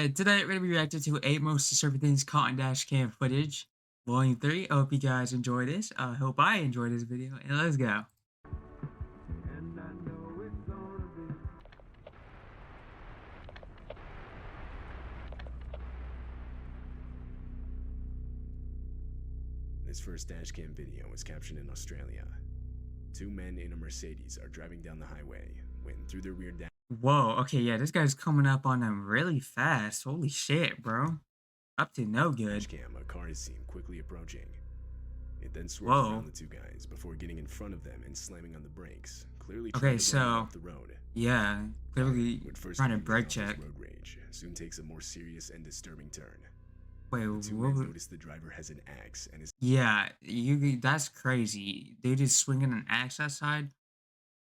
and today we're going to be reacting to 8 most disturbing things caught in Dashcam footage, Volume 3. I hope you guys enjoy this. I hope I enjoy this video, and let's go. This first dashcam video was captured in Australia. Two men in a Mercedes are driving down the highway when through their rear Whoa, okay, yeah, this guy's coming up on them really fast. Holy shit, bro. Up to no good. dashcam, a car is seen quickly approaching. It then swerves Whoa. around the two guys before getting in front of them and slamming on the brakes, clearly Okay, trying to run them off the road. Yeah, clearly trying to brake This check. road rage soon takes a more serious and disturbing turn. Wait, The two men notice the driver has an axe and is yeah, that's crazy. Dude is swinging an axe outside?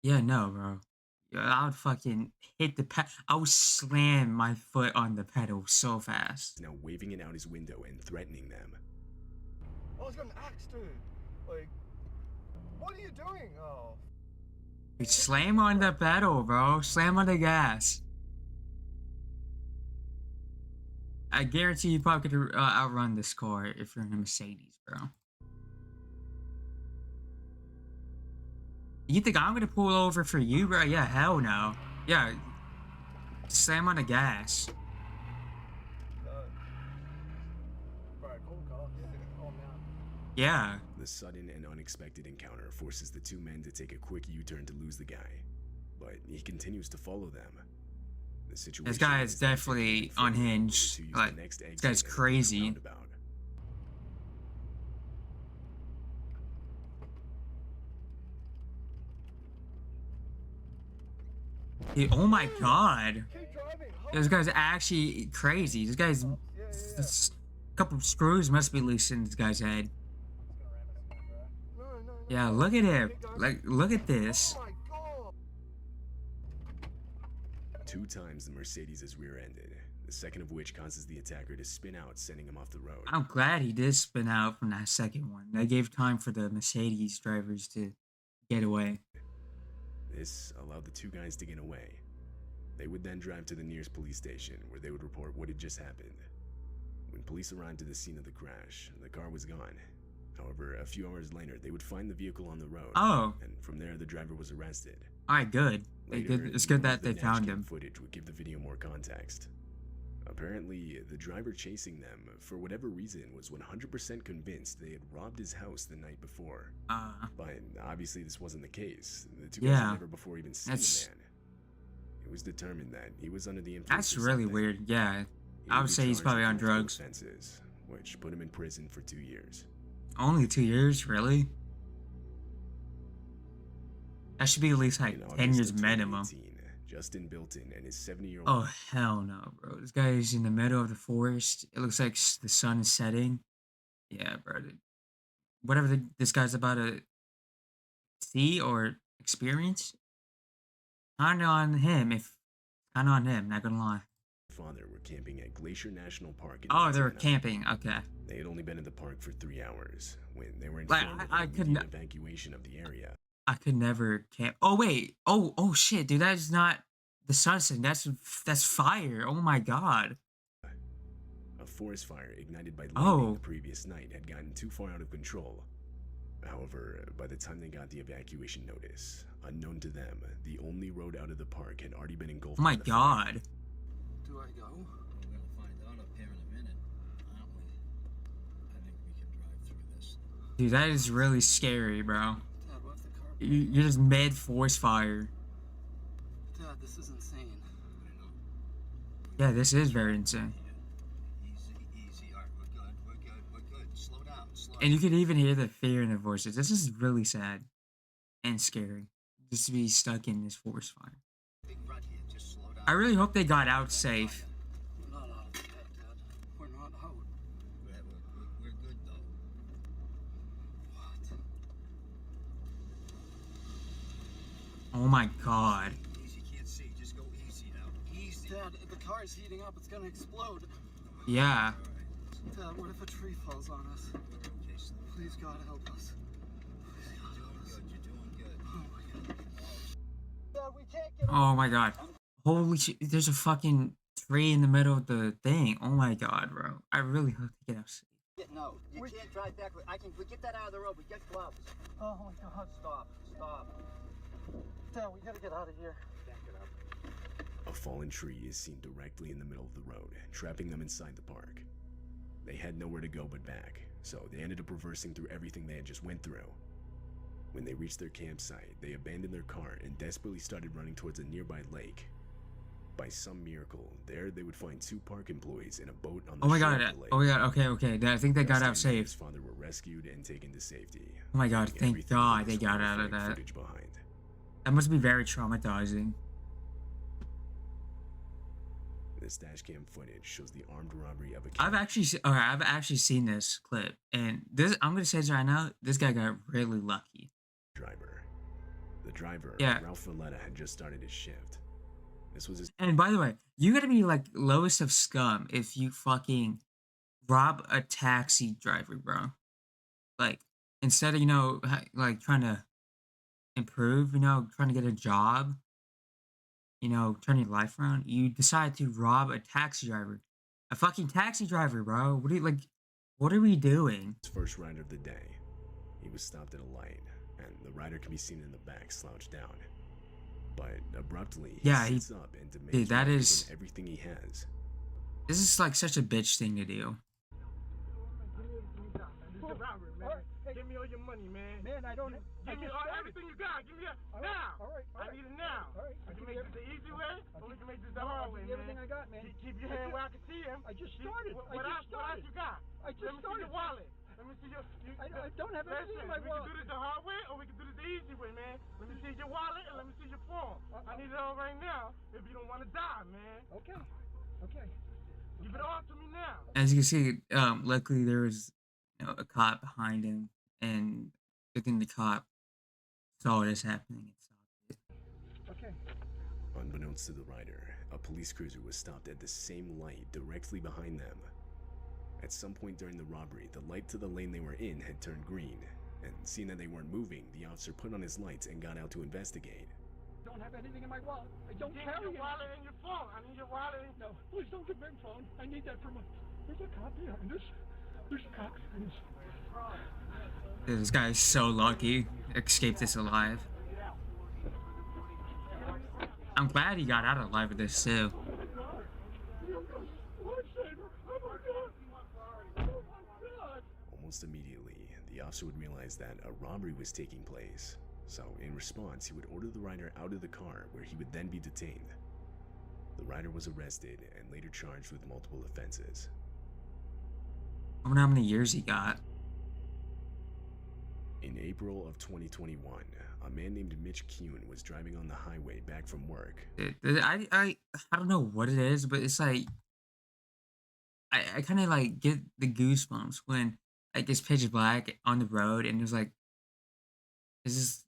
Yeah, no, bro. Yeah, I would fucking hit the I would slam my foot on the pedal so fast. now waving it out his window and threatening them. Oh, he's got an axe, dude. Like, what are you doing? Oh. Dude, slam on the pedal, bro. Slam on the gas. I guarantee you probably could outrun this car if you're in a Mercedes, bro. You think I'm gonna pull over for you, bro? Yeah, hell no. Yeah, slam on the gas. Yeah. The sudden and unexpected encounter forces the two men to take a quick U-turn to lose the guy, but he continues to follow them. The situation This guy is definitely unhinged. Like, this guy's crazy. Dude, oh my god. This guy's actually crazy. This guy's... a couple of screws must be loose in this guy's head. Yeah, look at him. Like, look at this. Two times the Mercedes is rear-ended, the second of which causes the attacker to spin out, sending him off the road. I'm glad he did spin out from that second one. That gave time for the Mercedes drivers to get away. This allowed the two guys to get away. They would then drive to the nearest police station, where they would report what had just happened. When police arrived to the scene of the crash, the car was gone. However, a few hours later, they would find the vehicle on the road. Oh. And from there, the driver was arrested. Alright, good. Later, It's good that they found him. Footage would give the video more context. Apparently, the driver chasing them, for whatever reason, was 100% convinced they had robbed his house the night before. But obviously this wasn't the case. The two guys had never before even seen the man. It was determined that he was under the influence. That's really weird, yeah. I would say he's probably on drugs. Offenses, which put him in prison for 2 years. Only 2 years, really? That should be at least like 10 years minimum. Justin Bilton and his 70-year-old. Oh, hell no, bro. This guy is in the middle of the forest. It looks like the sun is setting. Yeah, bro. Whatever this guy's about to see or experience, kind of on him. Kind of on him, not gonna lie. Father were camping at Glacier National Park in Montana. They were Montana. Camping, okay. They had only been in the park for 3 hours when they were Like, informed I of could the evacuation of the area. I could never camp. Oh wait. Oh shit, dude. That is not the sunset. That's fire. Oh my god. A forest fire ignited by lightning the previous night had gotten too far out of control. However, by the time they got the evacuation notice, unknown to them, the only road out of the park had already been engulfed. Oh my god. Fire. Do I go? We're gonna find out up here in a minute, aren't we? I think we can drive through this. Dude, that is really scary, bro. Dad, what if the car... You're just mid forest fire. Dad, this is insane. I know. Yeah, this is very insane. Easy. All right, we're good. Slow down. And you could even hear the fear in their voices. This is really sad and scary. Just to be stuck in this forest fire. Big rut here. Just slow down. I really hope they got out safe. We're not out yet, Dad. We're not out. We're good though. What? Oh my god. Easy, can't see. Just go easy now. Easy. Dad, the car is heating up. It's gonna explode. Yeah. Dad, what if a tree falls on us? Okay, Please, God, help us. you're doing good. Oh my God. Dad, we can't get Oh my god. Holy shit. There's a fucking tree in the middle of the thing. Oh my god, bro. I really hope to get out safe. No, you can't drive backward. We get that out of the road. We get gloves. Oh my God. Stop. Dad, we gotta get out of here. Back it up. A fallen tree is seen directly in the middle of the road, trapping them inside the park. They had nowhere to go but back, so they ended up reversing through everything they had just went through. When they reached their campsite, they abandoned their car and desperately started running towards a nearby lake. By some miracle, there they would find 2 park employees in a boat on the Oh my shore god. of the lake. Oh my god. Okay. I think they got out Dustin and his safe. father were rescued and taken to safety. Oh my god. leaving Thank everything god but they this got out of horrifying that. footage behind. That must be very traumatizing. This dashcam footage shows the armed robbery of a I've actually seen this clip, and this I'm gonna say this right now. This guy got really lucky. driver. The driver, Yeah. Ralph Valletta, had just started his shift. This was his And by the way, you gotta be like lowest of scum if you fucking rob a taxi driver, bro. Like instead of like trying to improve, trying to get a job, turn your life around, you decide to rob a taxi driver, a fucking taxi driver, bro. What are you like? What are we doing? first rider of the day. He was stopped at a light, and the rider can be seen in the back slouched down. But abruptly, he Yeah, sits up and demands dude, that more is- from everything he has. This is like such a bitch thing to do. Alright, hey, Give me all your money, man. man, I don't. Give me all, everything you got. Give me it now. Alright. I need it now. Alright, We I'll can give make you this the easy way, or we can make this the hard way, give you everything man. I got, man. Keep your hand where I can see him. I just Keep- started. What else you got? I just Let me see started. your wallet. Let me see your. I don't have anything in Listen, my we wallet. can do this the hard way, or we can do this the easy way, man. Let me see your wallet and let me see your phone. I need it all right now. If you don't want to die, man, Okay. give it all to me now. As you can see, luckily there was a cop behind him, and good thing the cop saw this happening and stopped it. Okay. Unbeknownst to the rider, a police cruiser was stopped at the same light directly behind them. At some point during the robbery, the light to the lane they were in had turned green, and seeing that they weren't moving, the officer put on his lights and got out to investigate. Don't have anything in my wallet. I don't Give carry me your it. wallet and your phone. I need your wallet. No, please don't give me my phone. I need that for my. There's a cop behind us. There's a cop behind us. Dude, this guy is so lucky. Escaped this alive. I'm glad he got out alive with this too. Almost immediately, the officer would realize that a robbery was taking place, so in response, he would order the rider out of the car where he would then be detained. The rider was arrested and later charged with multiple offenses. I wonder how many years he got. In April of 2021, a man named Mitch Kuhn was driving on the highway back from work. I don't know what it is, but it's like I kind of like get the goosebumps when like it's pitch black on the road and there's like it's just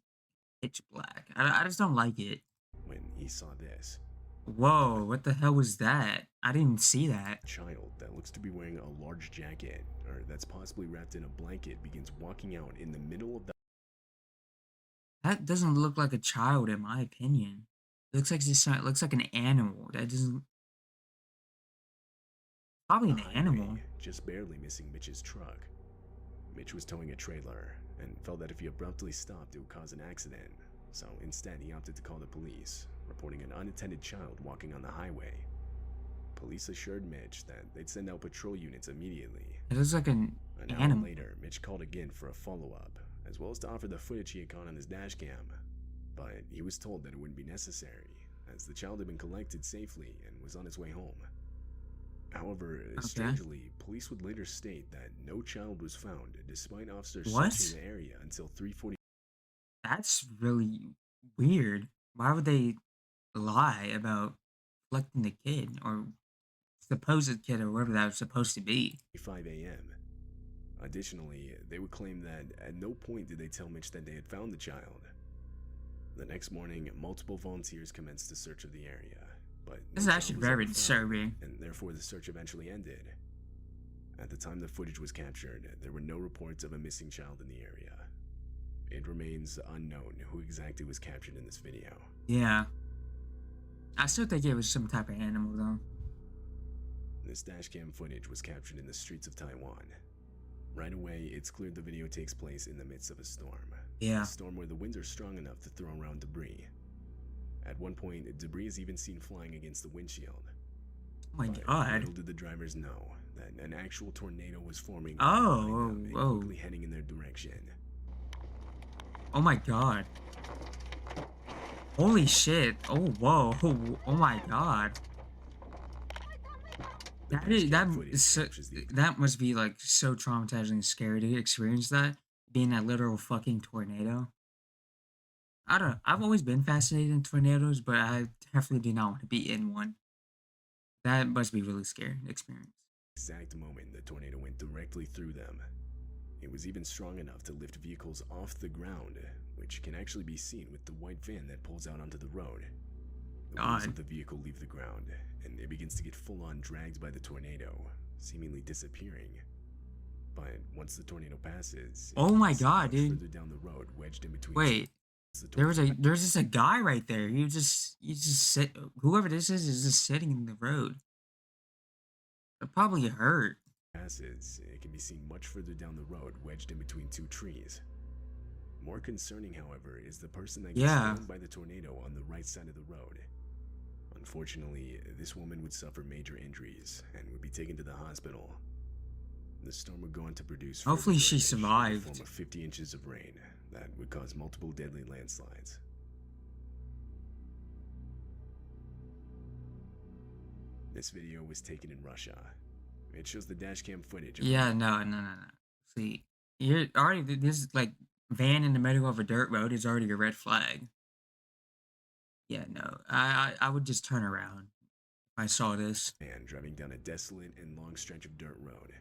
pitch black. I just don't like it. When he saw this, Whoa, what the hell was that? I didn't see that. a child that looks to be wearing a large jacket, or that's possibly wrapped in a blanket, begins walking out in the middle of the That doesn't look like a child, in my opinion. It looks like it looks like an animal. That doesn't. Probably an highway, animal. just barely missing Mitch's truck. Mitch was towing a trailer and felt that if he abruptly stopped, it would cause an accident. So instead, he opted to call the police, reporting an unattended child walking on the highway. Police assured Mitch that they'd send out patrol units immediately. It looks like an An hour animal. later, Mitch called again for a follow-up, as well as to offer the footage he had caught on his dash cam. But he was told that it wouldn't be necessary, as the child had been collected safely and was on its way home. However, strangely, police would later state that no child was found, despite officers What? searching the area until 3:40. That's really weird. Why would they lie about collecting the kid or supposed kid or whatever that was supposed to be? 5 a.m. Additionally, they would claim that at no point did they tell Mitch that they had found the child. The next morning, multiple volunteers commenced a search of the area, but This is no actually child was very ever found, disturbing. and therefore the search eventually ended. At the time the footage was captured, there were no reports of a missing child in the area. It remains unknown who exactly was captured in this video. Yeah. I still think it was some type of animal though. This dashcam footage was captured in the streets of Taiwan. Right away, it's clear the video takes place in the midst of a storm. Yeah. A storm where the winds are strong enough to throw around debris. At one point, debris is even seen flying against the windshield. Oh my But god. little did the drivers know that an actual tornado was forming Oh, behind them whoa. and quickly heading in their direction. Oh my god. Holy shit. Oh, whoa. Oh my god. That must be like so traumatizing and scary to experience that, being a literal fucking tornado. I don't know. I've always been fascinated in tornadoes, but I definitely do not want to be in one. That must be really scary experience. Exact moment the tornado went directly through them. It was even strong enough to lift vehicles off the ground, which can actually be seen with the white van that pulls out onto the road. The wheels of the vehicle leave the ground, and it begins to get full-on dragged by the tornado, seemingly disappearing. But once the tornado passes, oh my god, dude! Further down the road, wedged in between. Wait, there's just a guy right there. You just sit. Whoever this is just sitting in the road. It probably hurt. Passes, it can be seen much further down the road, wedged in between two trees. More concerning, however, is the person that gets thrown by the tornado on the right side of the road. Unfortunately, this woman would suffer major injuries and would be taken to the hospital. The storm would go on to produce hopefully she survived. In the form of 50 inches of rain that would cause multiple deadly landslides. This video was taken in Russia. It shows the dashcam footage. No. See, you're already this like van in the middle of a dirt road is already a red flag. Yeah, no, I would just turn around if I saw this. Man driving down a desolate and long stretch of dirt road.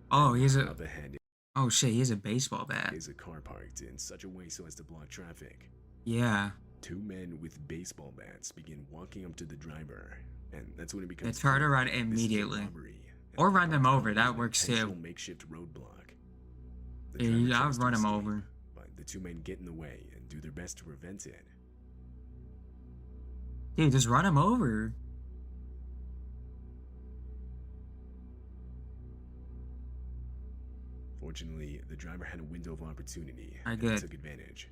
Oh, up ahead. Oh shit, he has a baseball bat. Is a car parked in such a way so as to block traffic. Yeah. Two men with baseball bats begin walking up to the driver, and that's when it becomes. It's hard to run immediately, or run them over. That works too. Makeshift roadblock. Yeah, I would run him over. But the two men get in the way and do their best to prevent it. Dude, just run him over. Fortunately, the driver had a window of opportunity and took advantage.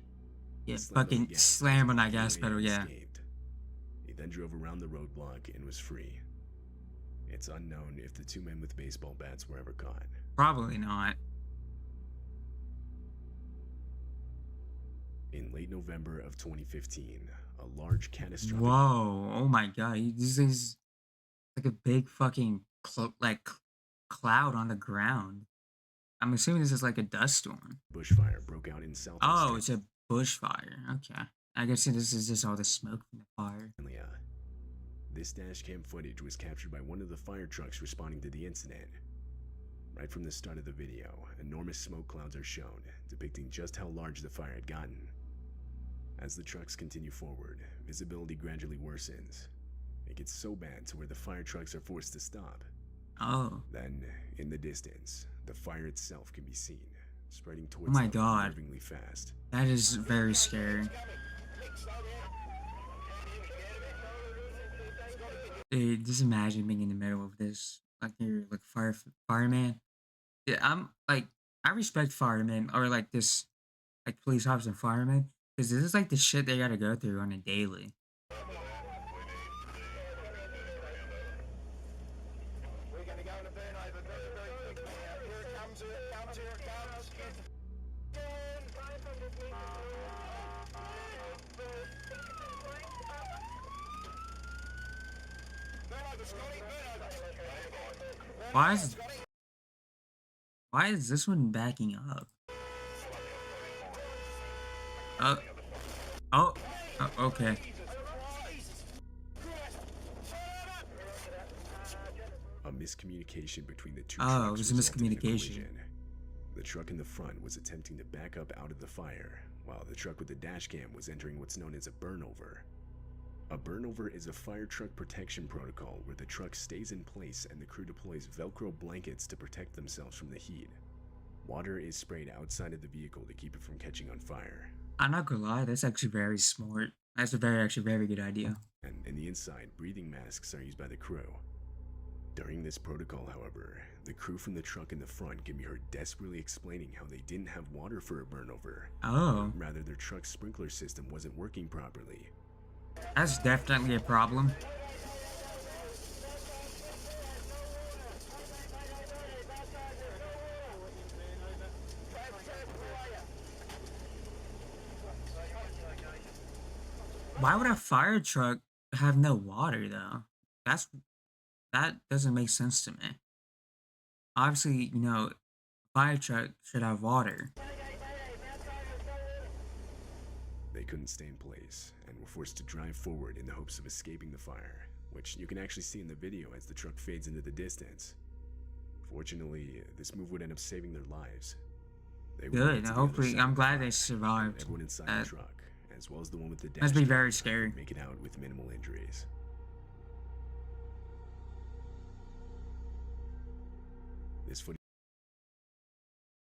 Yeah, fucking slam on that gas pedal, yeah. He then drove around the roadblock and was free. It's unknown if the two men with baseball bats were ever caught. Probably not. In late November of 2015, a large catastrophic... Whoa, oh my god, this is like a big fucking cloud on the ground. I'm assuming this is like a dust storm. Bushfire broke out in South. Oh, it's a bushfire. Okay. I guess this is just all the smoke from the fire. Yeah. This dashcam footage was captured by one of the fire trucks responding to the incident. Right from the start of the video, enormous smoke clouds are shown, depicting just how large the fire had gotten. As the trucks continue forward, visibility gradually worsens. It gets so bad to where the fire trucks are forced to stop. Oh. Then, in the distance, the fire itself can be seen, spreading towards oh my god. Fast. That is very scary. Dude, just imagine being in the middle of this. Like you're like fireman. Yeah, I respect firemen or like this like police officers and firemen. Because this is like the shit they gotta go through on a daily. We're gonna go in a burnover very quickly. Here it comes, here it comes, here it comes. Why is this one backing up? Okay. A miscommunication between the two trucks. Oh, it was a miscommunication. The truck in the front was attempting to back up out of the fire, while the truck with the dash cam was entering what's known as a burnover. A burnover is a fire truck protection protocol where the truck stays in place and the crew deploys Velcro blankets to protect themselves from the heat. Water is sprayed outside of the vehicle to keep it from catching on fire. I'm not gonna lie, that's actually very smart. That's a very good idea. And in the inside, breathing masks are used by the crew. During this protocol, however, the crew from the truck in the front can be heard desperately explaining how they didn't have water for a burnover. Oh. Rather, their truck's sprinkler system wasn't working properly. That's definitely a problem. Why would a fire truck have no water though? That doesn't make sense to me. Obviously, fire truck should have water. They couldn't stay in place and were forced to drive forward in the hopes of escaping the fire, which you can actually see in the video as the truck fades into the distance. Fortunately, this move would end up saving their lives. They were Good. to the Hopefully, other side I'm of the glad they fire, survived. and everyone inside the truck, as well as the one with the Must be Dashcam, very scary. make it out with minimal injuries.